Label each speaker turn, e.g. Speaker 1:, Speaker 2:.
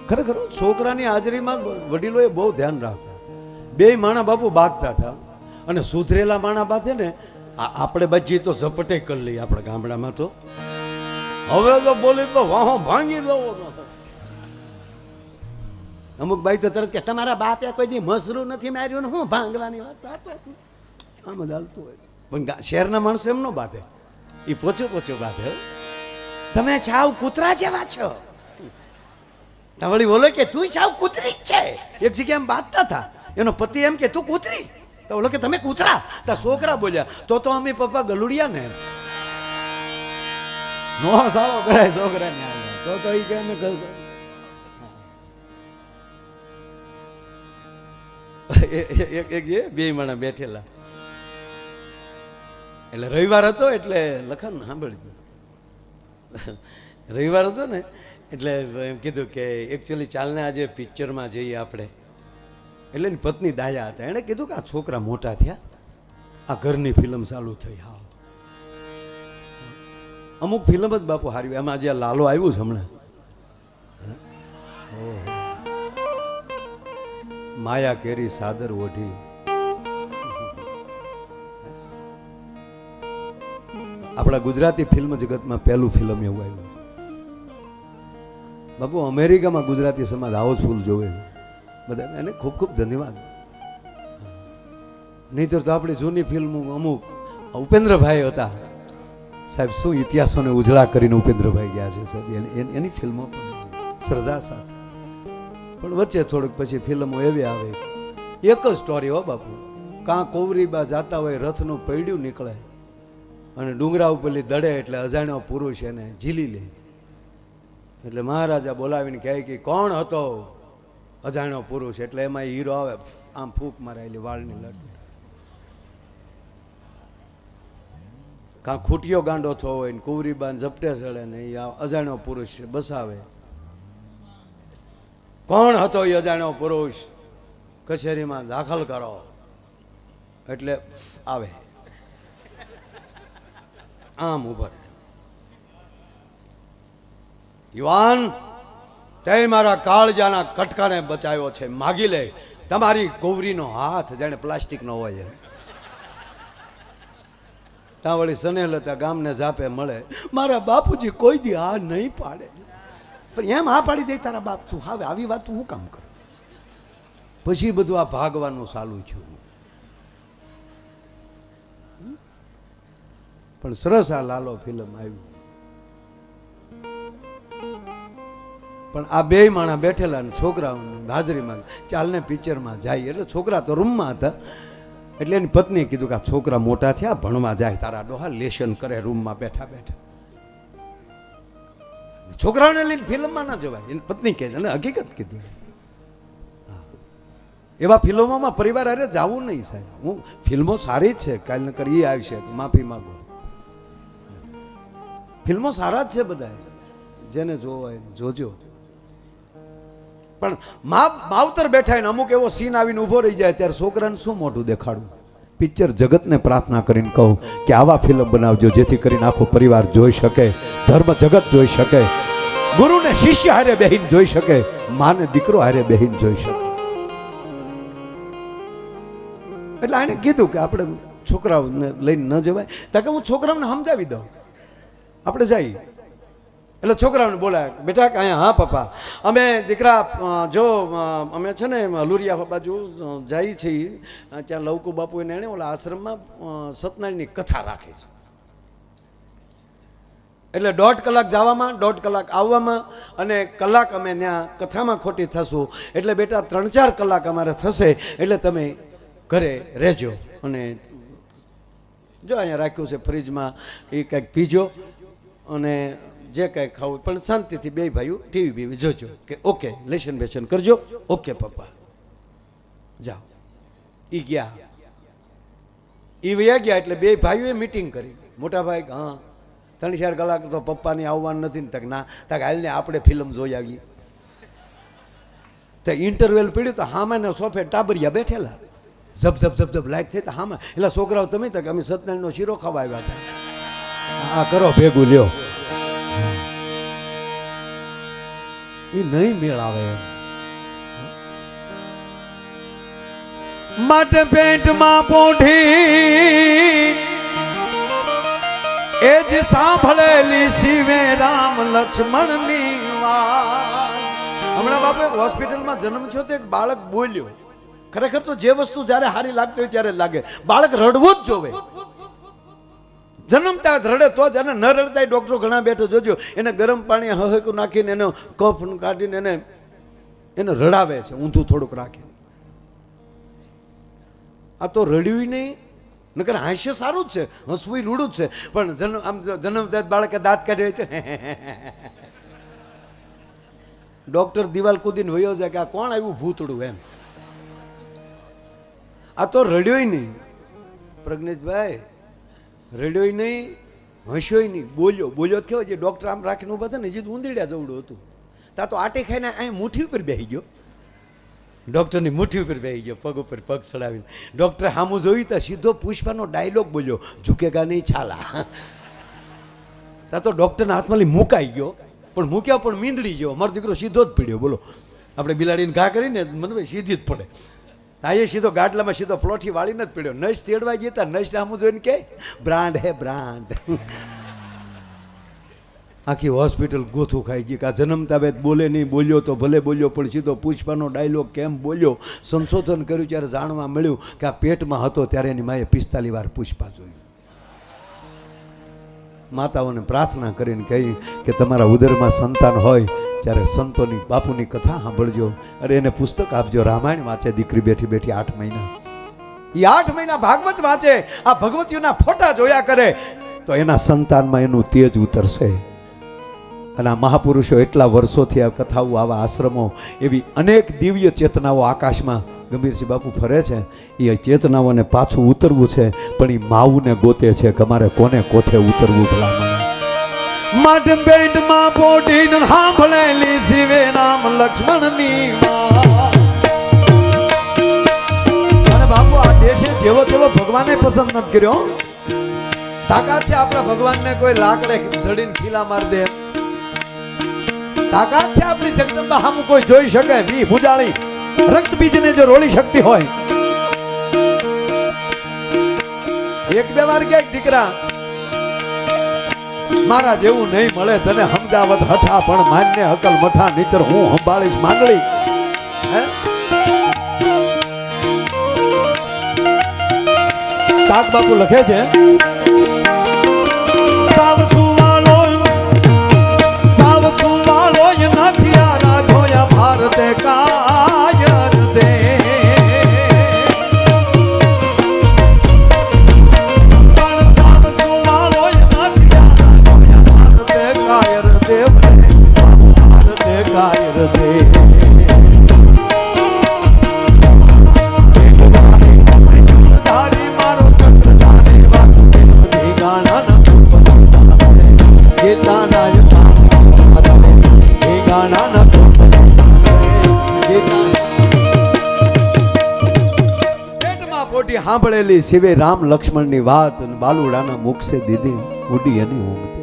Speaker 1: ખરેખર છોકરાની હાજરીમાં વડીલોએ બહુ ધ્યાન રાખ્યું. બે માણા બાપુ બાંધતા હતા અને સુધરેલા માણા બાંધે ને આપણે બચી તો ઝપટે કરી લઈએ આપણા ગામડામાં. તો હવે તો બોલી તો વાહો ભાંગી દો. અમુક બાઈ તો તરત કે તમારા બાપે કોઈ દી મસરું નથી માર્યું ને હું ભાંગવાની વાત. આમ જ હાલતું હોય. પણ શહેરના માણસો એમ ન બાંધે, એ પોચો પોચો બાંધે. તમે છાવ કૂતરા જેવા છો. વળી બોલે કે તું સાવ કૂતરી જ છે. એક જગ્યાએ એમ બાંધતા હતા, એનો પતિ એમ કે તું કૂતરી, તો બોલો કે તમે કૂતરા. તા છોકરા બોલ્યા તો અમે પપ્પા ગલુડિયા ને નો સાળો કરાય છોકરાને. તો એ કે અમે એક જે બે માણા બેઠેલા, એટલે રવિવાર હતો એટલે લખન સાંભળજો. રવિવાર હતો ને એટલે એમ કીધું કે એકચ્યુઅલી ચાલને આજે પિક્ચરમાં જઈએ આપણે. એટલે એની પત્ની ડાયા હતા, એણે કીધું કે આ છોકરા મોટા થયા, આ ઘરની ફિલ્મ ચાલુ થઈ. હા, અમુક ફિલ્મ જ બાપુ હારી. એમાં જે લાલો આવ્યું છે હમણાં, માયા કેરી સાદર ઓઢી, આપણા ગુજરાતી ફિલ્મ જગતમાં પહેલું ફિલ્મ એવું આવ્યું બાપુ. અમેરિકામાં ગુજરાતી સમાજ આવો જ ફૂલ જોવે છે બધા, એને ખૂબ ખૂબ ધન્યવાદ. નહીંતર તો આપણી જૂની ફિલ્મો અમુક, ઉપેન્દ્રભાઈ હતા સાહેબ, શું ઇતિહાસોને ઉજળા કરીને ઉપેન્દ્રભાઈ ગયા છે સાહેબ. એની ફિલ્મો શ્રદ્ધા સાથે, પણ વચ્ચે થોડુંક પછી ફિલ્મો એવી આવે, એક જ સ્ટોરી હો બાપુ. કાં કોવરીબા જાતા હોય, રથનું પૈડ્યું નીકળે અને ડુંગરા ઉપરલી દડે એટલે અજાણ્યો પુરુષ એને ઝીલી લે. એટલે મહારાજા બોલાવીને કહે કે કોણ હતો અજાણ્યો પુરુષ? એટલે એમાં હીરો આવે, આમ ફૂંક મારેલી વાળની લટ. કાં ખૂટિયો ગાંડો થયો હોય ને કુંવરીબાન ઝપટે ચડે ને એ અજાણ્યો પુરુષ બસાવે. કોણ હતો એ અજાણ્યો પુરુષ? કચેરીમાં દાખલ કરો. એટલે આવે આમ ઉભર, યુવાન તે મારા કાળજાના કટકાને બચાવ્યો છે, માગી લે તમારી કુંવરીનો હાથ. જાણે પ્લાસ્ટિકનો હોય. ત્યાં વળી સનેલ હતા, ગામને ઝાપે મળે, મારા બાપુજી કોઈ દી આ નહીં પાડે. પણ એમ હા પાડી દે તારા બાપ, તું હવે આવી વાત તું શું કામ કર? પછી બધું આ ભાગવાનું ચાલુ થયું. પણ સરસ આ લાલો ફિલ્મ આવ્યું. પણ આ બે માણા બેઠેલા ને છોકરાઓની હાજરીમાં ચાલને પિક્ચરમાં જાય. એટલે છોકરા તો રૂમમાં હતા, એટલે એની પત્નીએ કીધું કે આ છોકરા મોટા થયા, ભણવા જાય, તારા ડોહા લેશન કરે રૂમમાં બેઠા બેઠા. છોકરાઓને લઈને ફિલ્મમાં ના જવાય, એની પત્ની કહે છે, અને હકીકત કીધું. એવા ફિલ્મોમાં પરિવાર અરે જવું નહીં સાહેબ. હું ફિલ્મો સારી જ છે, કાલ ન કરી એ આવશે તો માફી માગો. ફિલ્મો સારા જ છે બધા, જેને જોવો હોય જોજો. પણ માવતર બેઠા ને અમુક એવો સીન આવીને ઊભો રહી જાય ત્યારે છોકરાને શું મોઢું દેખાડવું? પિક્ચર જગતને પ્રાર્થના કરીને કહું કે આવા ફિલ્મ બનાવજો જેથી કરીને આખો પરિવાર જોઈ શકે, ધર્મ જગત જોઈ શકે, ગુરુને શિષ્ય હારે બેહીને જોઈ શકે, માને દીકરો હારે બેહીને જોઈ શકે. એટલે આને કીધું કે આપણે છોકરાઓને લઈને ન જવાય. તાકે હું છોકરાઓને સમજાવી દઉં, આપણે જઈએ. એટલે છોકરાઓને બોલાય, બેટા કે અહીંયા. હા પપ્પા, અમે દીકરા જો અમે છે ને લુરિયા બાજુ જઈએ છીએ, ત્યાં લવકુ બાપુ એને ઓલા આશ્રમમાં સત્યનારાયણની કથા રાખી છે. એટલે 1.5 કલાક જવામાં, 1.5 કલાક આવવામાં, અને કલાક અમે ત્યાં કથામાં ખોટી થશું. એટલે બેટા 3-4 કલાક અમારે થશે, એટલે તમે ઘરે રહેજો. અને જો અહીંયા રાખ્યું છે ફ્રીજમાં, એ કંઈક પીજો અને જે કંઈ ખાવું પણ શાંતિથી બે ભાઈઓ ટીવી બીવી જોજો. કે ઓકે, લેશન બેશન કરજો. ઓકે પપ્પા, જાઓ. એ ગયા, એ વયા ગયા. એટલે બે ભાઈઓએ મિટિંગ કરી. મોટા ભાઈ હા 3-4 કલાક તો પપ્પાની આવવાનું નથી ને. તક ના, તક હાલને આપણે ફિલ્મ જોઈ આવીએ. તો ઇન્ટરવેલ પડ્યું તો હામાને સોફે ટાબરિયા બેઠેલા, ઝપ ઝપ ઝપ ઝપ લાઈટ થઈ. તો હામાં એટલે છોકરાઓ તમે તક અમે સત્યનારાયણનો શીરો ખાવા આવ્યા હતા, આ કરો ભેગું લ્યો. એ નહીં મેળ આવે. માટે પેટમાં પોઢી એ જ સાંભળેલી શિવે રામ લક્ષ્મણની વાત. હમણાં બાપે હોસ્પિટલમાં જન્મ થયો તો એક બાળક બોલ્યો. ખરેખર તો જે વસ્તુ જ્યારે હારી લાગતી હોય ત્યારે લાગે. બાળક રડવું જ જોવે. જન્મતા જ રડે તો જ, અને ન રડતા ડોક્ટરો ઘણા બેઠા જોજો એને ગરમ પાણી હહકું નાખીને એનો કફ કાઢીને એને રડાવે છે ઊંધું થોડુંક રાખીને. આ તો રડ્યું નહીં, નકર હાસ્ય સારું જ છે, હસવું રૂડું જ છે, પણ આમ જન્મતા બાળકે દાંત કાઢે છે. ડોક્ટર દિવાલ કૂદીને વયો જાય કે આ કોણ આવ્યું ભૂતડું એમ. આ તો રડ્યોય નહીં પ્રજ્ઞેશભાઈ, રડ્યોય નહીં, હસ્યોય નહીં, બોલ્યો. બોલ્યો જ કેવો જે ડોક્ટર આમ રાખીને ઊભા છે ને જે ઊંધીડ્યા જવડું હતું. તા તો આટી ખાઈને અહીં મુઠ્ઠી ઉપર બેસી ગયો. ડોક્ટરની મુઠ્ઠી ઉપર બેસી ગયો, પગ ઉપર પગ ચડાવીને. ડોક્ટરે સામું જોયું તો સીધો પુષ્પાનો ડાયલોગ બોલ્યો, ઝુકેગા નહીં છાલા. તા તો ડોક્ટરના હાથમાં મુકાઈ ગયો, પણ મૂક્યા પણ મીંદડી ગયો. મારો દીકરો સીધો જ પીડ્યો. બોલો, આપણે બિલાડીને ઘા કરીને મને ભાઈ સીધી જ પડે. આ એ સીધો ગાડલામાં સીધો પ્લોઠી વાળીને જ પીડ્યો. નશ તેડવા જતા નશ સામું જોઈને કે બ્રાન્ડ હે બ્રાન્ડ. આખી હોસ્પિટલ ગોથું ખાઈ ગઈ કે આ જન્મતા વેદ બોલે નહીં. બોલ્યો તો ભલે બોલ્યો, પણ સીધો પુષ્પાનો ડાયલોગ કેમ બોલ્યો. સંશોધન કર્યું ત્યારે જાણવા મળ્યું કે આ પેટમાં હતો ત્યારે એની માએ 45 વાર પુષ્પા જોયું. માતાઓને પ્રાર્થના કરીને કહી કે તમારા ઉદરમાં સંતાન હોય ત્યારે સંતોની બાપુની કથા સાંભળજો. અરે એને પુસ્તક આપજો. રામાયણ વાંચે દીકરી બેઠી બેઠી 8 મહિના. એ 8 મહિના ભાગવત વાંચે, આ ભગવતીઓના ફોટા જોયા કરે તો એના સંતાનમાં એનું તેજ ઉતરશે. અને આ મહાપુરુષો એટલા વર્ષોથી આ કથાઓ, આવા આશ્રમો, એવી અનેક દિવ્ય ચેતનાઓ આકાશમાં ગંભીરસિંહ બાપુ ફરે છે. એ ચેતનાઓને પાછું ઉતરવું છે, પણ એ માવુને ગોતે છે કે અમારે કોને કોઠે ઉતરવું ભલામણ. માટે પેટમાં પોઢીને સાંભળેલી શિવે રામ લક્ષ્મણની વાત. અને બાપુ આ દેશે જેવો તેવો ભગવાને પસંદ નથી કર્યો. તાકાત છે આપણા ભગવાનને કોઈ લાકડે જડીને ખીલા માર દે. તાકાત છે આપણી જગદંબા સામું કોઈ જોઈ શકે. બી ભુજાળી રક્ત બીજને જો રોળી શકતી હોય. એક બે વાર ક્યાંક દીકરા મારા જેવું નહીં મળે તને સમજાવત હઠા, પણ માન્ય અકલ મઠા નીતર હું સંભાળીશ માંગણી. કાક બાપુ લખે છે સાવ સુવાળો નથી આ રાધોયા ભારતે કાયર દે. સાંભળેલી શિવે રામ લક્ષ્મણની વાત બાલુડાના મુખ સે દીધી ઉડી એની ઊંઘ.